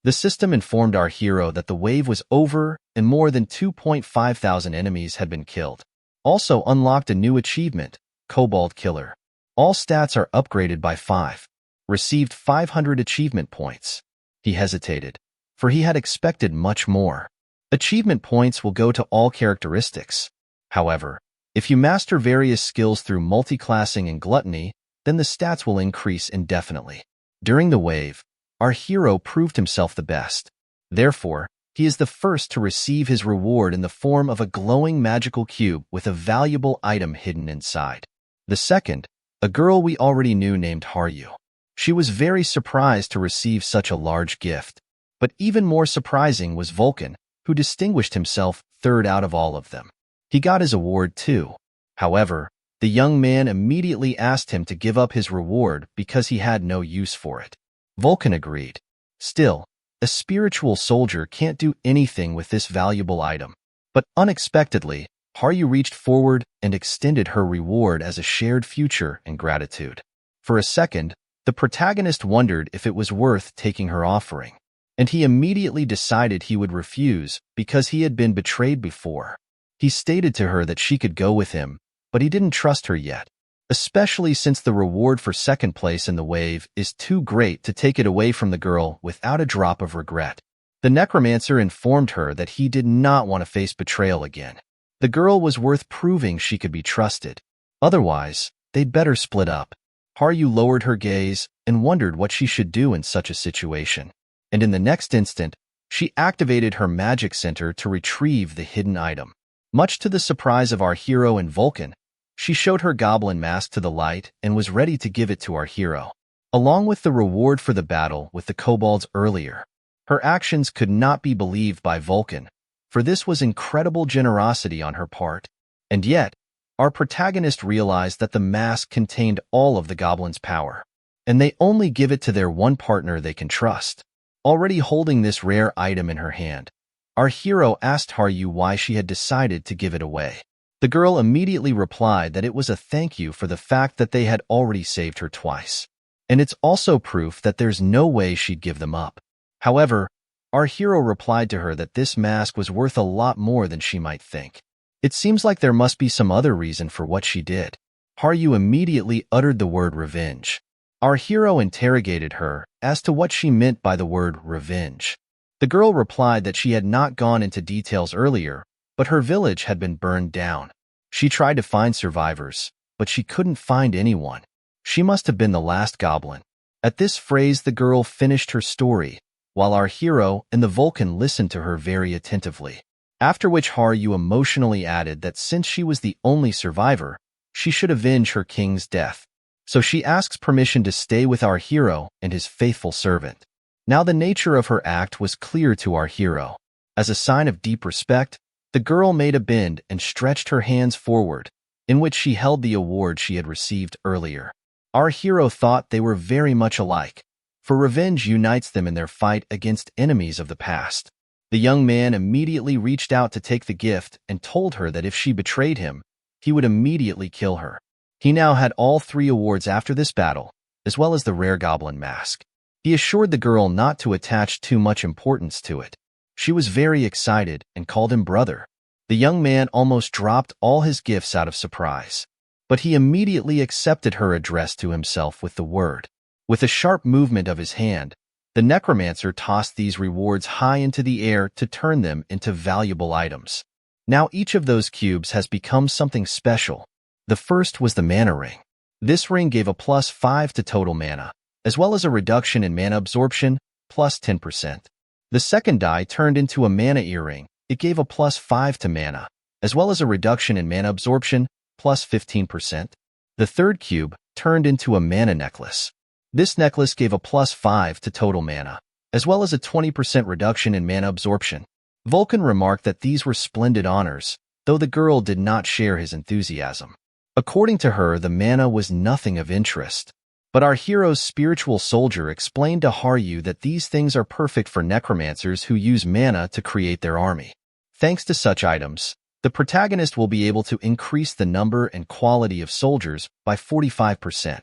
The system informed our hero that the wave was over and more than 2.5 thousand enemies had been killed. Also unlocked a new achievement, Kobold Killer. All stats are upgraded by 5. Received 500 achievement points. He hesitated, for he had expected much more. Achievement points will go to all characteristics. However, if you master various skills through multiclassing and gluttony, then the stats will increase indefinitely. During the wave, our hero proved himself the best. Therefore, he is the first to receive his reward in the form of a glowing magical cube with a valuable item hidden inside. The second, a girl we already knew named Haru. She was very surprised to receive such a large gift. But even more surprising was Vulcan, who distinguished himself third out of all of them. He got his award too. However, the young man immediately asked him to give up his reward because he had no use for it. Vulcan agreed. Still, a spiritual soldier can't do anything with this valuable item. But unexpectedly, Haru reached forward and extended her reward as a shared future and gratitude. For a second, the protagonist wondered if it was worth taking her offering, and he immediately decided he would refuse because he had been betrayed before. He stated to her that she could go with him, but he didn't trust her yet, especially since the reward for second place in the wave is too great to take it away from the girl without a drop of regret. The necromancer informed her that he did not want to face betrayal again. The girl was worth proving she could be trusted. Otherwise, they'd better split up. Haru lowered her gaze and wondered what she should do in such a situation. And in the next instant, she activated her magic center to retrieve the hidden item. Much to the surprise of our hero and Vulcan, she showed her goblin mask to the light and was ready to give it to our hero, along with the reward for the battle with the kobolds earlier. Her actions could not be believed by Vulcan, for this was incredible generosity on her part. And yet, our protagonist realized that the mask contained all of the goblin's power, and they only give it to their one partner they can trust. Already holding this rare item in her hand, our hero asked Haru why she had decided to give it away. The girl immediately replied that it was a thank you for the fact that they had already saved her twice, and it's also proof that there's no way she'd give them up. However, our hero replied to her that this mask was worth a lot more than she might think. It seems like there must be some other reason for what she did. Haru immediately uttered the word revenge. Our hero interrogated her as to what she meant by the word revenge. The girl replied that she had not gone into details earlier, but her village had been burned down. She tried to find survivors, but she couldn't find anyone. She must have been the last goblin. At this phrase, the girl finished her story, while our hero and the Vulcan listened to her very attentively. After which Haru emotionally added that since she was the only survivor, she should avenge her king's death. So she asks permission to stay with our hero and his faithful servant. Now the nature of her act was clear to our hero. As a sign of deep respect, the girl made a bend and stretched her hands forward, in which she held the award she had received earlier. Our hero thought they were very much alike, for revenge unites them in their fight against enemies of the past. The young man immediately reached out to take the gift and told her that if she betrayed him, he would immediately kill her. He now had all 3 awards after this battle, as well as the rare goblin mask. He assured the girl not to attach too much importance to it. She was very excited and called him brother. The young man almost dropped all his gifts out of surprise, but he immediately accepted her address to himself with the word. With a sharp movement of his hand, the necromancer tossed these rewards high into the air to turn them into valuable items. Now each of those cubes has become something special. The first was the mana ring. This ring gave a +5 to total mana, as well as a reduction in mana absorption, +10%. The second die turned into a mana earring. It gave a +5 to mana, as well as a reduction in mana absorption, +15%. The third cube turned into a mana necklace. This necklace gave a +5 to total mana, as well as a 20% reduction in mana absorption. Vulcan remarked that these were splendid honors, though the girl did not share his enthusiasm. According to her, the mana was nothing of interest. But our hero's spiritual soldier explained to Haru that these things are perfect for necromancers who use mana to create their army. Thanks to such items, the protagonist will be able to increase the number and quality of soldiers by 45%.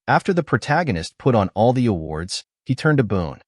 After the protagonist put on all the awards, he turned to Boone.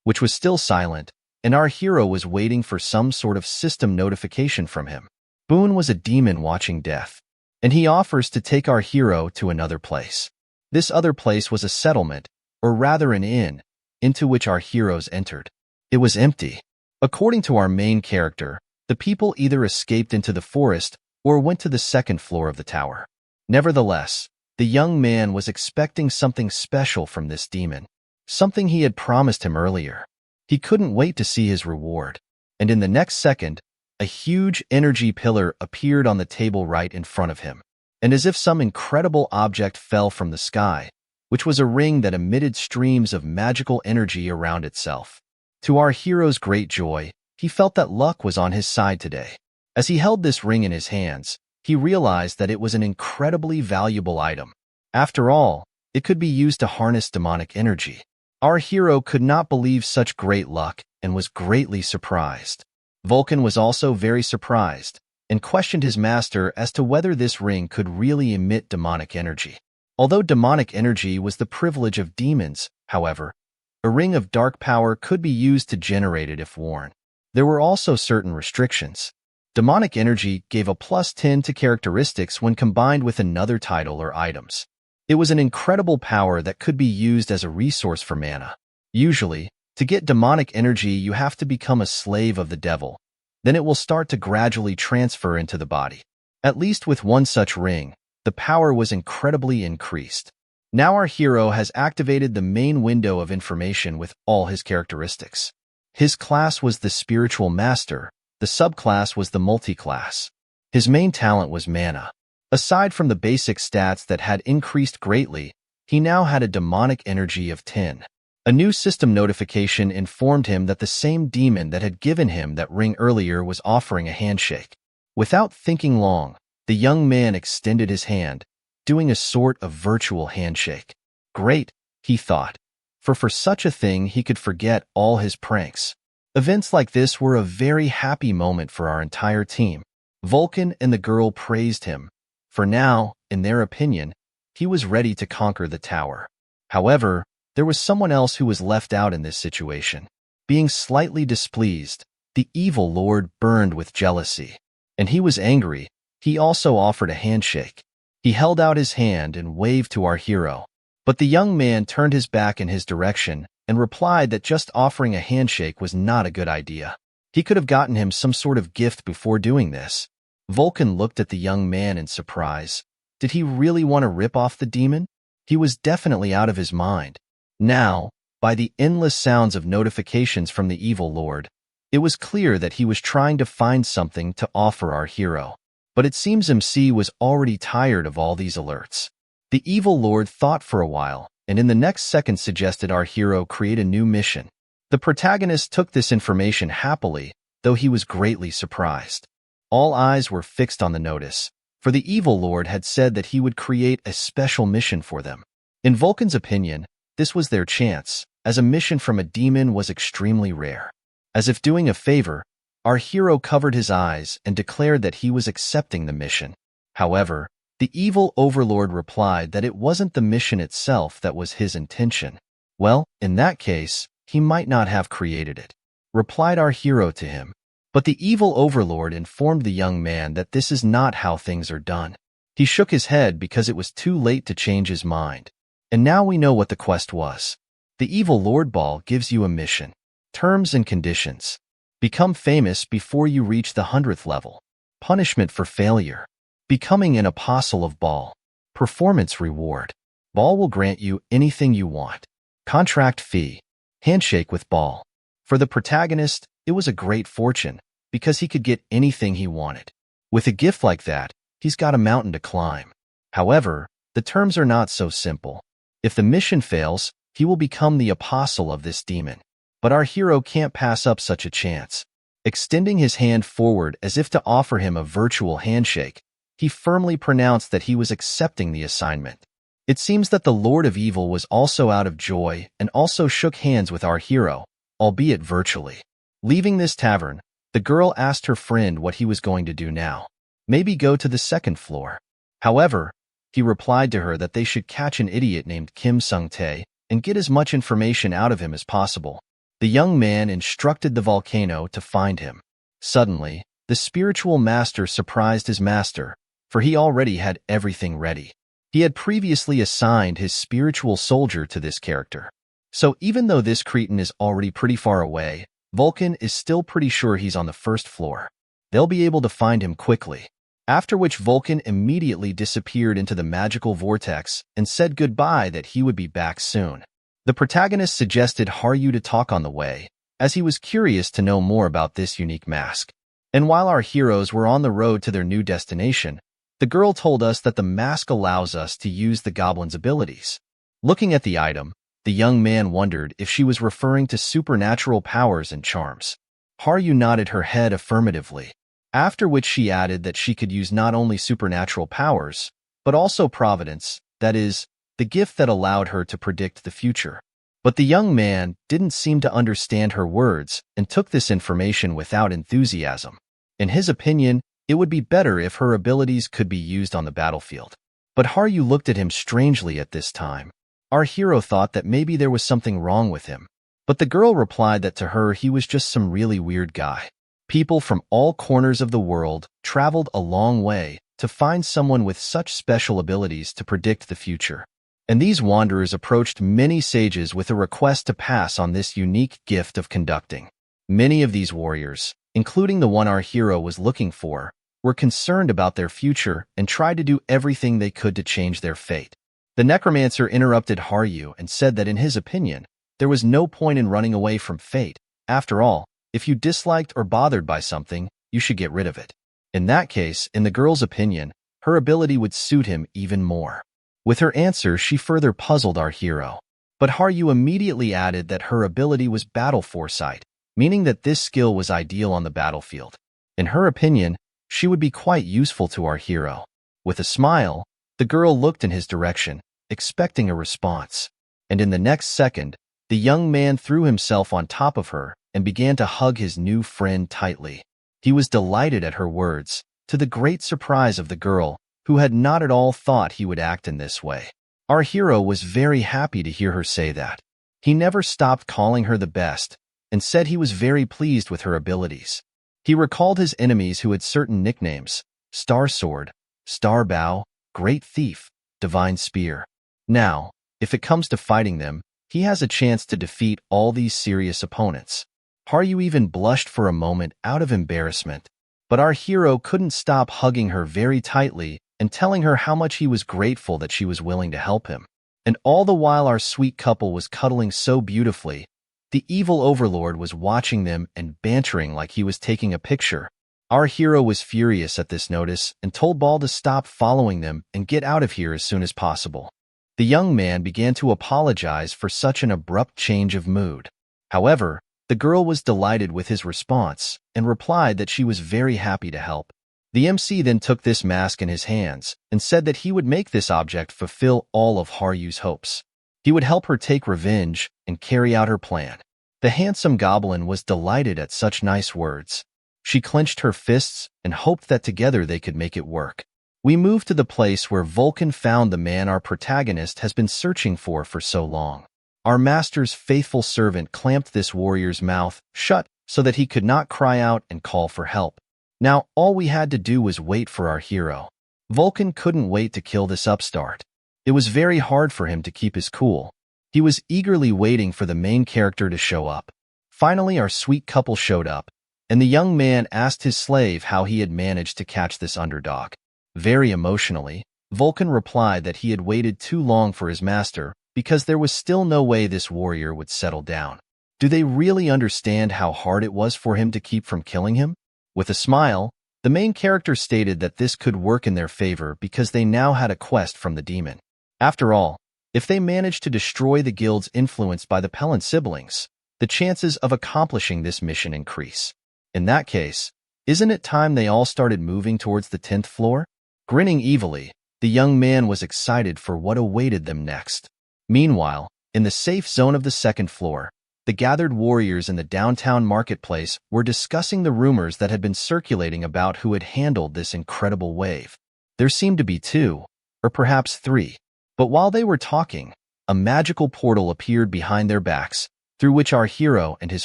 which was still silent, and our hero was waiting for some sort of system notification from him. Boone was a demon watching death, and he offers to take our hero to another place. This other place was a settlement, or rather an inn, into which our heroes entered. It was empty. According to our main character, the people either escaped into the forest or went to the second floor of the tower. Nevertheless, the young man was expecting something special from this demon, something he had promised him earlier. He couldn't wait to see his reward, and in the next second, a huge energy pillar appeared on the table right in front of him, and as if some incredible object fell from the sky, which was a ring that emitted streams of magical energy around itself. To our hero's great joy, he felt that luck was on his side today. As he held this ring in his hands, he realized that it was an incredibly valuable item. After all, it could be used to harness demonic energy. Our hero could not believe such great luck and was greatly surprised. Vulcan was also very surprised and questioned his master as to whether this ring could really emit demonic energy. Although demonic energy was the privilege of demons, however, a ring of dark power could be used to generate it if worn. There were also certain restrictions. Demonic energy gave a +10 to characteristics when combined with another title or items. It was an incredible power that could be used as a resource for mana. Usually, to get demonic energy you have to become a slave of the devil. Then it will start to gradually transfer into the body. At least with one such ring, the power was incredibly increased. Now our hero has activated the main window of information with all his characteristics. His class was the Spiritual Master, the subclass was the Multi-class. His main talent was Mana. Aside from the basic stats that had increased greatly, he now had a demonic energy of 10. A new system notification informed him that the same demon that had given him that ring earlier was offering a handshake. Without thinking long, the young man extended his hand, doing a sort of virtual handshake. Great, he thought, for such a thing he could forget all his pranks. Events like this were a very happy moment for our entire team. Vulcan and the girl praised him, for now, in their opinion, he was ready to conquer the tower. However, there was someone else who was left out in this situation. Being slightly displeased, the evil lord burned with jealousy, and he was angry. He also offered a handshake. He held out his hand and waved to our hero, but the young man turned his back in his direction and replied that just offering a handshake was not a good idea. He could have gotten him some sort of gift before doing this. Vulcan looked at the young man in surprise. Did he really want to rip off the demon? He was definitely out of his mind. Now, by the endless sounds of notifications from the evil lord, it was clear that he was trying to find something to offer our hero. But it seems MC was already tired of all these alerts. The evil lord thought for a while, and in the next second suggested our hero create a new mission. The protagonist took this information happily, though he was greatly surprised. All eyes were fixed on the notice, for the evil lord had said that he would create a special mission for them. In Vulcan's opinion, this was their chance, as a mission from a demon was extremely rare. As if doing a favor, our hero covered his eyes and declared that he was accepting the mission. However, the evil overlord replied that it wasn't the mission itself that was his intention. Well, in that case, he might not have created it, replied our hero to him. But the evil overlord informed the young man that this is not how things are done. He shook his head because it was too late to change his mind. And now we know what the quest was. The evil Lord Ball gives you a mission. Terms and conditions. Become famous before you reach the 100th level. Punishment for failure. Becoming an apostle of Ball. Performance reward. Ball will grant you anything you want. Contract fee. Handshake with Ball. For the protagonist, it was a great fortune, because he could get anything he wanted. With a gift like that, he's got a mountain to climb. However, the terms are not so simple. If the mission fails, he will become the apostle of this demon. But our hero can't pass up such a chance. Extending his hand forward as if to offer him a virtual handshake, he firmly pronounced that he was accepting the assignment. It seems that the Lord of Evil was also out of joy and also shook hands with our hero, albeit virtually. Leaving this tavern, the girl asked her friend what he was going to do now. Maybe go to the second floor. However, he replied to her that they should catch an idiot named Kim Sung-tae and get as much information out of him as possible. The young man instructed the volcano to find him. Suddenly, the spiritual master surprised his master, for he already had everything ready. He had previously assigned his spiritual soldier to this character. So even though this cretin is already pretty far away, Vulcan is still pretty sure he's on the first floor. They'll be able to find him quickly. After which Vulcan immediately disappeared into the magical vortex and said goodbye that he would be back soon. The protagonist suggested Haru to talk on the way, as he was curious to know more about this unique mask. And while our heroes were on the road to their new destination, the girl told us that the mask allows us to use the goblin's abilities. Looking at the item, the young man wondered if she was referring to supernatural powers and charms. Haru nodded her head affirmatively, after which she added that she could use not only supernatural powers, but also providence, that is, the gift that allowed her to predict the future. But the young man didn't seem to understand her words and took this information without enthusiasm. In his opinion, it would be better if her abilities could be used on the battlefield. But Haru looked at him strangely at this time. Our hero thought that maybe there was something wrong with him. But the girl replied that to her he was just some really weird guy. People from all corners of the world traveled a long way to find someone with such special abilities to predict the future. And these wanderers approached many sages with a request to pass on this unique gift of conducting. Many of these warriors, including the one our hero was looking for, were concerned about their future and tried to do everything they could to change their fate. The necromancer interrupted Haru and said that in his opinion, there was no point in running away from fate. After all, if you disliked or bothered by something, you should get rid of it. In that case, in the girl's opinion, her ability would suit him even more. With her answer, she further puzzled our hero. But Haru immediately added that her ability was battle foresight, meaning that this skill was ideal on the battlefield. In her opinion, she would be quite useful to our hero. With a smile, the girl looked in his direction, expecting a response. And in the next second, the young man threw himself on top of her and began to hug his new friend tightly. He was delighted at her words, to the great surprise of the girl, who had not at all thought he would act in this way. Our hero was very happy to hear her say that. He never stopped calling her the best, and said he was very pleased with her abilities. He recalled his enemies who had certain nicknames: Star Sword, Star Bow, Great Thief, Divine Spear. Now, if it comes to fighting them, he has a chance to defeat all these serious opponents. Haru even blushed for a moment out of embarrassment, but our hero couldn't stop hugging her very tightly and telling her how much he was grateful that she was willing to help him. And all the while our sweet couple was cuddling so beautifully, the evil overlord was watching them and bantering like he was taking a picture. Our hero was furious at this notice and told Ball to stop following them and get out of here as soon as possible. The young man began to apologize for such an abrupt change of mood. However, the girl was delighted with his response and replied that she was very happy to help. The MC then took this mask in his hands and said that he would make this object fulfill all of Haru's hopes. He would help her take revenge and carry out her plan. The handsome goblin was delighted at such nice words. She clenched her fists and hoped that together they could make it work. We move to the place where Vulcan found the man our protagonist has been searching for so long. Our master's faithful servant clamped this warrior's mouth shut so that he could not cry out and call for help. Now, all we had to do was wait for our hero. Vulcan couldn't wait to kill this upstart. It was very hard for him to keep his cool. He was eagerly waiting for the main character to show up. Finally, our sweet couple showed up, and the young man asked his slave how he had managed to catch this underdog. Very emotionally, Vulcan replied that he had waited too long for his master because there was still no way this warrior would settle down. Do they really understand how hard it was for him to keep from killing him? With a smile, the main character stated that this could work in their favor because they now had a quest from the demon. After all, if they managed to destroy the guilds influenced by the Pelin siblings, the chances of accomplishing this mission increase. In that case, isn't it time they all started moving towards the 10th floor? Grinning evilly, the young man was excited for what awaited them next. Meanwhile, in the safe zone of the 2nd floor, the gathered warriors in the downtown marketplace were discussing the rumors that had been circulating about who had handled this incredible wave. There seemed to be 2, or perhaps 3. But while they were talking, a magical portal appeared behind their backs, through which our hero and his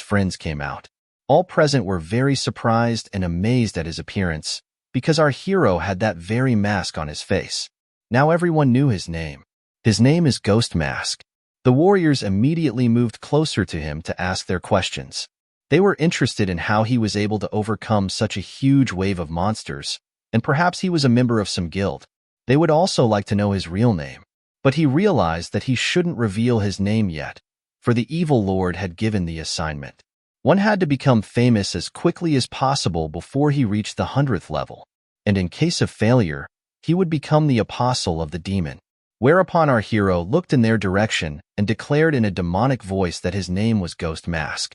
friends came out. All present were very surprised and amazed at his appearance, because our hero had that very mask on his face. Now everyone knew his name. His name is Ghost Mask. The warriors immediately moved closer to him to ask their questions. They were interested in how he was able to overcome such a huge wave of monsters, and perhaps he was a member of some guild. They would also like to know his real name. But he realized that he shouldn't reveal his name yet, for the evil lord had given the assignment. One had to become famous as quickly as possible before he reached the 100th level, and in case of failure, he would become the apostle of the demon. Whereupon our hero looked in their direction and declared in a demonic voice that his name was Ghost Mask.